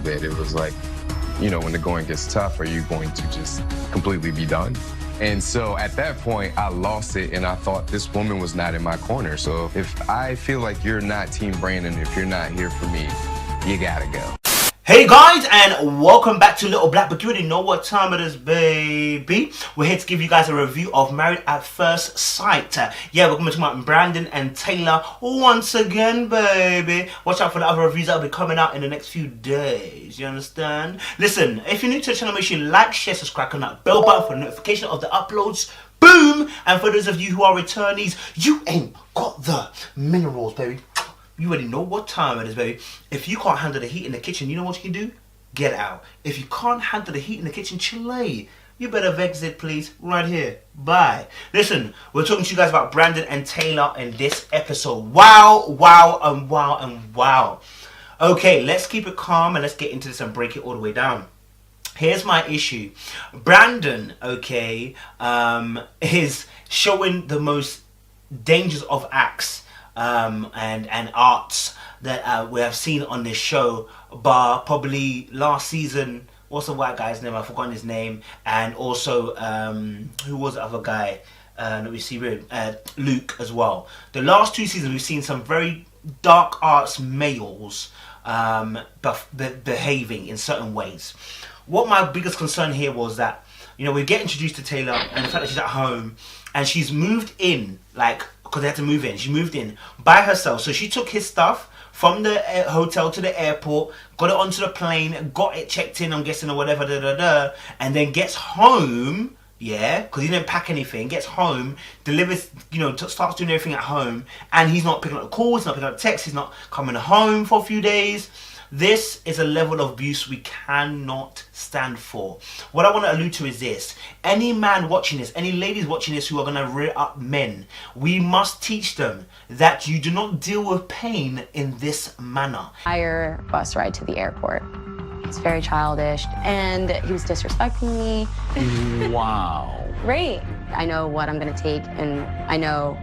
bit. It was like, when the going gets tough, are you going to just completely be done? And so at that point, I lost it, and I thought this woman was not in my corner. So if I feel like you're not Team Brandon, if you're not here for me, you gotta go. Hey guys, and welcome back to Little Black Book. You already know what time it is, baby. We're here to give you guys a review of Married at First Sight. Yeah, we're going to talk about Brandon and Taylor once again, baby. Watch out for the other reviews that will be coming out in the next few days. You understand? Listen, if you're new to the channel, make sure you like, share, subscribe, and that bell button for notification of the uploads. Boom! And for those of you who are returnees, you ain't got the minerals, baby. You already know what time it is, baby. If you can't handle the heat in the kitchen, you know what you can do? Get out. If you can't handle the heat in the kitchen, Chile, you better exit, please, right here. Bye. Listen, we're talking to you guys about Brandon and Taylor in this episode. Wow, wow, and wow, and wow. Okay, let's keep it calm and let's get into this and break it all the way down. Here's my issue. Brandon, okay, is showing the most dangerous of acts and arts that we have seen on this show, bar probably last season. What's the white guy's name? I've forgotten his name. And also, who was the other guy that we see? Luke as well. The last two seasons we've seen some very dark arts males behaving in certain ways. What my biggest concern here was that, we get introduced to Taylor and the fact that she's at home and she's moved in, because they had to move in. She moved in by herself. So she took his stuff from the hotel to the airport, got it onto the plane, got it checked in, I'm guessing, or whatever, and then gets home, because he didn't pack anything, gets home, delivers, starts doing everything at home, and he's not picking up the calls, he's not picking up the texts, he's not coming home for a few days. This is a level of abuse we cannot stand for. What I want to allude to is this. Any man watching this, any ladies watching this who are going to rear up men, we must teach them that you do not deal with pain in this manner. Hire bus ride to the airport. It's very childish, and he was disrespecting me. Wow. Right. I know what I'm going to take, and I know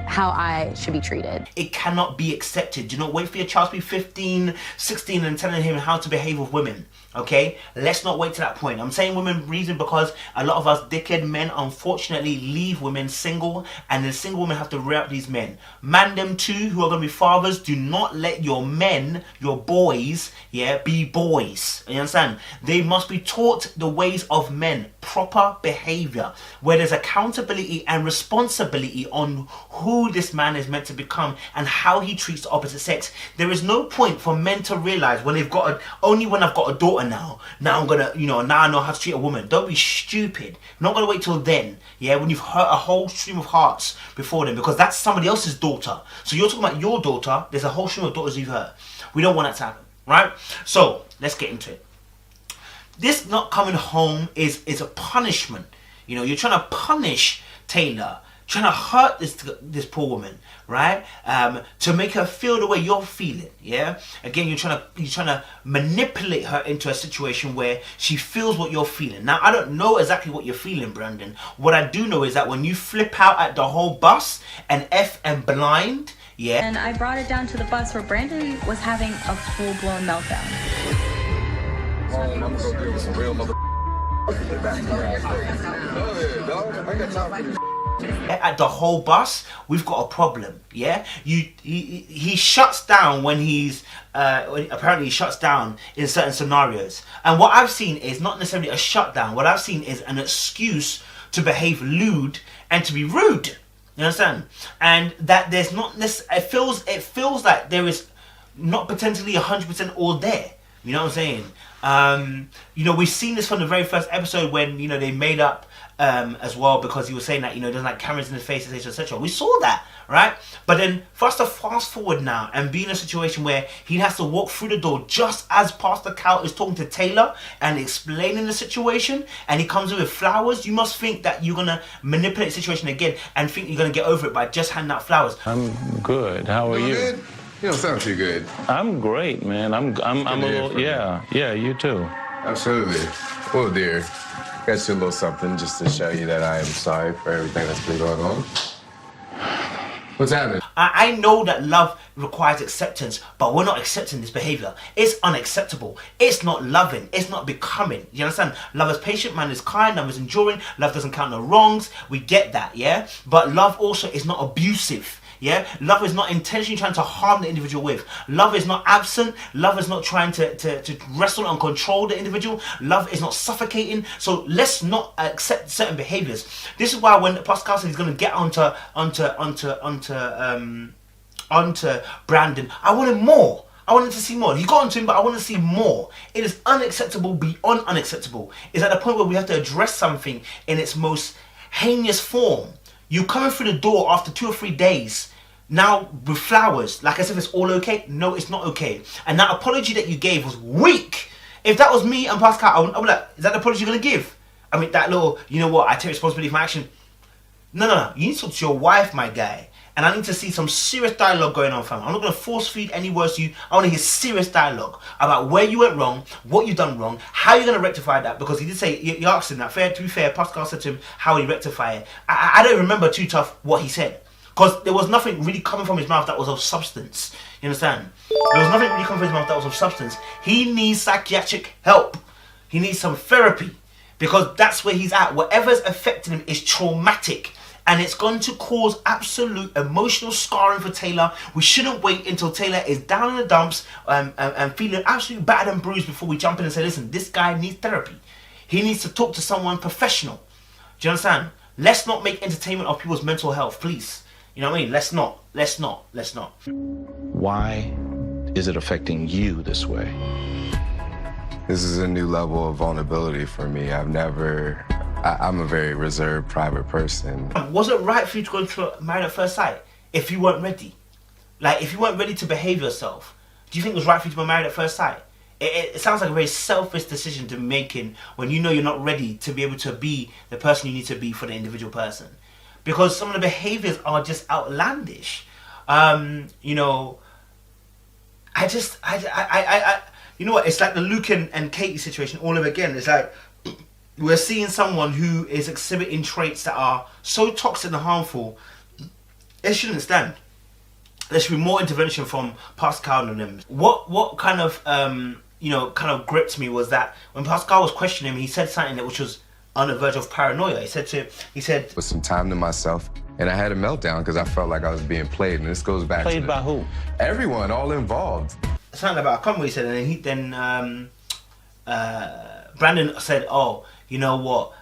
how I should be treated. It cannot be accepted. Do not wait for your child to be 15, 16 and telling him how to behave with women. Okay? Let's not wait to that point. I'm saying women reason because a lot of us dickhead men unfortunately leave women single, and the single women have to rear up these men. Man them too, who are going to be fathers, do not let your men, your boys, be boys. You understand? They must be taught the ways of men, proper behavior, where there's accountability and responsibility on who this man is meant to become and how he treats the opposite sex. There is no point for men to realize when they've got only when I've got a daughter now I'm gonna, now I know how to treat a woman. Don't be stupid. Not gonna wait till then, when you've hurt a whole stream of hearts before then, because that's somebody else's daughter. So you're talking about your daughter, there's a whole stream of daughters you've hurt. We don't want that to happen, right? So let's get into it. This not coming home is a punishment. You're trying to punish Taylor, trying to hurt this poor woman, right? To make her feel the way you're feeling, Again, you're trying to manipulate her into a situation where she feels what you're feeling. Now, I don't know exactly what you're feeling, Brandon. What I do know is that when you flip out at the whole bus and and blind, And I brought it down to the bus where Brandon was having a full-blown meltdown. I'm gonna go give you some real mother. At the whole bus, we've got a problem. He shuts down when he's apparently he shuts down in certain scenarios. And what I've seen is not necessarily a shutdown. What I've seen is an excuse to behave lewd and to be rude. You understand? And that there's not this. It feels like there is not potentially 100% all there. You know what I'm saying? We've seen this from the very first episode when, they made up as well, because he was saying that, he doesn't like cameras in his face, etc., etc. We saw that, right? But then for us to fast forward now and be in a situation where he has to walk through the door just as Pastor Cal is talking to Taylor and explaining the situation, and he comes in with flowers, you must think that you're going to manipulate the situation again and think you're going to get over it by just handing out flowers. I'm good. How are you? Good? You don't sound too good. I'm great, man. I'm a little, yeah, you too. Absolutely. Well, dear, got you a little something just to show you that I am sorry for everything that's been going on. What's happening? I know that love requires acceptance, but we're not accepting this behavior. It's unacceptable. It's not loving. It's not becoming. You understand? Love is patient, man is kind, love is enduring, love doesn't count no wrongs. We get that, yeah? But love also is not abusive. Yeah, love is not intentionally trying to harm the individual with. Love is not absent. Love is not trying to wrestle and control the individual. Love is not suffocating. So let's not accept certain behaviors. This is why when Pascal said he's going to get onto Brandon, I wanted more. I wanted to see more. He got onto him, but I want to see more. It is unacceptable beyond unacceptable. It's at the point where we have to address something in its most heinous form. You coming through the door after 2 or 3 days, now with flowers, like as if it's all okay. No, it's not okay. And that apology that you gave was weak. If that was me and Pascal, I would be like, is that the apology you're going to give? I mean, that little, you know what, I take responsibility for my action. No. You need to talk to your wife, my guy. And I need to see some serious dialogue going on, fam. I'm not going to force feed any words to you. I want to hear serious dialogue about where you went wrong, what you done wrong, how you're going to rectify that. Because he did say, you asked him that. To be fair, Pascal said to him how he rectify it. I don't remember too tough what he said. Because there was nothing really coming from his mouth that was of substance. You understand? There was nothing really coming from his mouth that was of substance. He needs psychiatric help. He needs some therapy. Because that's where he's at. Whatever's affecting him is traumatic. And it's going to cause absolute emotional scarring for Taylor. We shouldn't wait until Taylor is down in the dumps and feeling absolutely battered and bruised before we jump in and say, listen, this guy needs therapy. He needs to talk to someone professional. Do you understand? Let's not make entertainment of people's mental health, please. You know what I mean? Let's not. Why is it affecting you this way? This is a new level of vulnerability for me. I'm a very reserved, private person. Was it right for you to go to Married at First Sight if you weren't ready? Like, if you weren't ready to behave yourself, do you think it was right for you to be married at first sight? It sounds like a very selfish decision to be making when you know you're not ready to be able to be the person you need to be for the individual person. Because some of the behaviors are just outlandish. You know, you know what? It's like the Luke and Katie situation all over again. It's like, we're seeing someone who is exhibiting traits that are so toxic and harmful. It shouldn't stand. There should be more intervention from Pascal and them. What kind of gripped me was that when Pascal was questioning him, he said something that which was on the verge of paranoia. He said with some time to myself, and I had a meltdown because I felt like I was being played. And this goes back played by who? Everyone, all involved. Something about, I can't remember what he said, and then Brandon said, oh, you know what,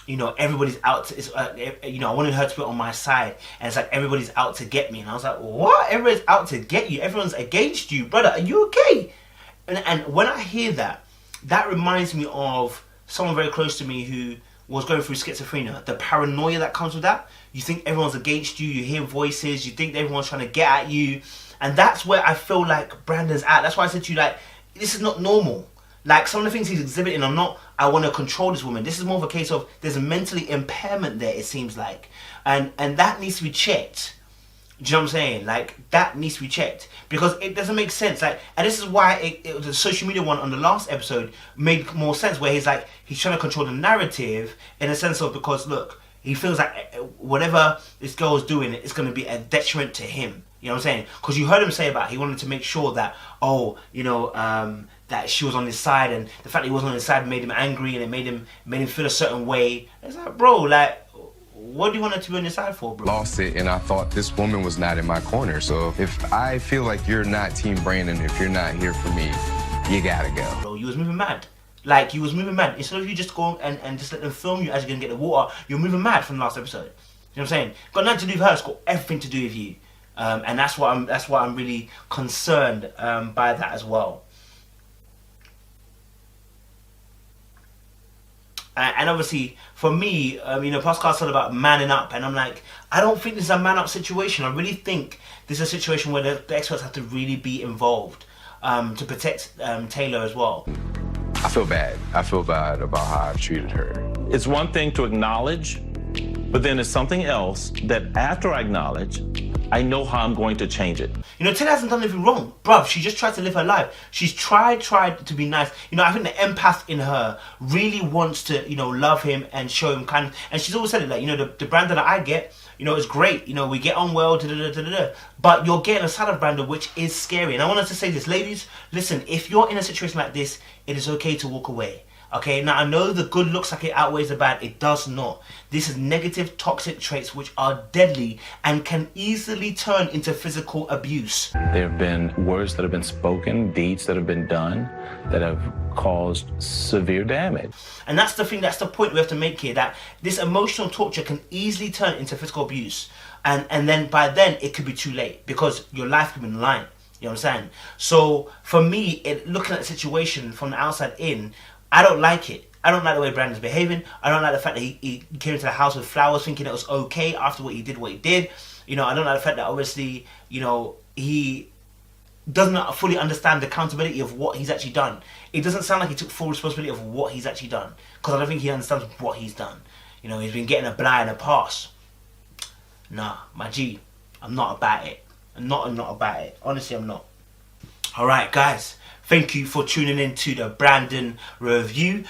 you know, everybody's out to, you know, I wanted her to be on my side, and it's like everybody's out to get me. And I was like, what? Everybody's out to get you? Everyone's against you, brother. Are you okay? And when I hear that, that reminds me of someone very close to me who was going through schizophrenia. The paranoia that comes with that. You think everyone's against you, you hear voices, you think everyone's trying to get at you. And that's where I feel like Brandon's at. That's why I said to you, like, this is not normal. Like, some of the things he's exhibiting are not, I want to control this woman. This is more of a case of there's a mentally impairment there, it seems like. And that needs to be checked. Do you know what I'm saying? Like, that needs to be checked. Because it doesn't make sense. Like, and this is why the social media one on the last episode made more sense, where he's like, he's trying to control the narrative in a sense of, because, look, he feels like whatever this girl is doing, it's going to be a detriment to him. You know what I'm saying? Because you heard him say about he wanted to make sure that, oh, you know, that she was on his side, and the fact that he wasn't on his side made him angry, and it made him feel a certain way. It's like, bro, like, what do you want her to be on your side for, bro? Lost it, and I thought this woman was not in my corner. So if I feel like you're not Team Brandon, if you're not here for me, you gotta go. Bro, you was moving mad. Like, you was moving mad. Instead of you just go and just let them film you as you're gonna get the water, you're moving mad from the last episode. You know what I'm saying? Got nothing to do with her. It's got everything to do with you. And that's why I'm really concerned by that as well. And obviously, for me, you know, Pascal said about manning up, and I'm like, I don't think this is a man up situation. I really think this is a situation where the experts have to really be involved to protect Taylor as well. I feel bad. I feel bad about how I've treated her. It's one thing to acknowledge, but then it's something else that after I acknowledge, I know how I'm going to change it. You know, Taylor hasn't done anything wrong. Bruv, she just tried to live her life. She's tried to be nice. You know, I think the empath in her really wants to, you know, love him and show him kindness. And she's always said it, like, you know, the Brandon that I get, you know, is great. You know, we get on well, but you're getting a side of Brandon which is scary. And I wanted to say this, ladies, listen, if you're in a situation like this, it is okay to walk away. Okay, now I know the good looks like it outweighs the bad. It does not. This is negative, toxic traits which are deadly and can easily turn into physical abuse. There have been words that have been spoken, deeds that have been done that have caused severe damage. And that's the thing, that's the point we have to make here, that this emotional torture can easily turn into physical abuse. And then by then, it could be too late because your life could be in the line. You know what I'm saying? So for me, looking at the situation from the outside in, I don't like it. I don't like the way Brandon's behaving. I don't like the fact that he came into the house with flowers thinking it was okay after what he did. You know, I don't like the fact that obviously, you know, he doesn't fully understand the accountability of what he's actually done. It doesn't sound like he took full responsibility of what he's actually done. Because I don't think he understands what he's done. You know, he's been getting a blind and a pass. Nah, my G, I'm not about it. I'm not about it. Honestly, I'm not. Alright, guys. Thank you for tuning in to the Brandon review.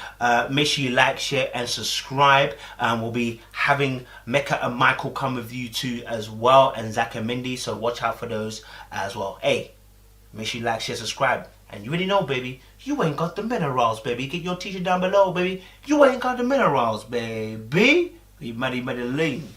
Make sure you like, share, and subscribe. We'll be having Mecca and Michael come with you too as well, and Zach and Mindy. So watch out for those as well. Hey, make sure you like, share, subscribe. And you already know, baby, you ain't got the minerals, baby. Get your t-shirt down below, baby. You ain't got the minerals, baby. You mighty lean.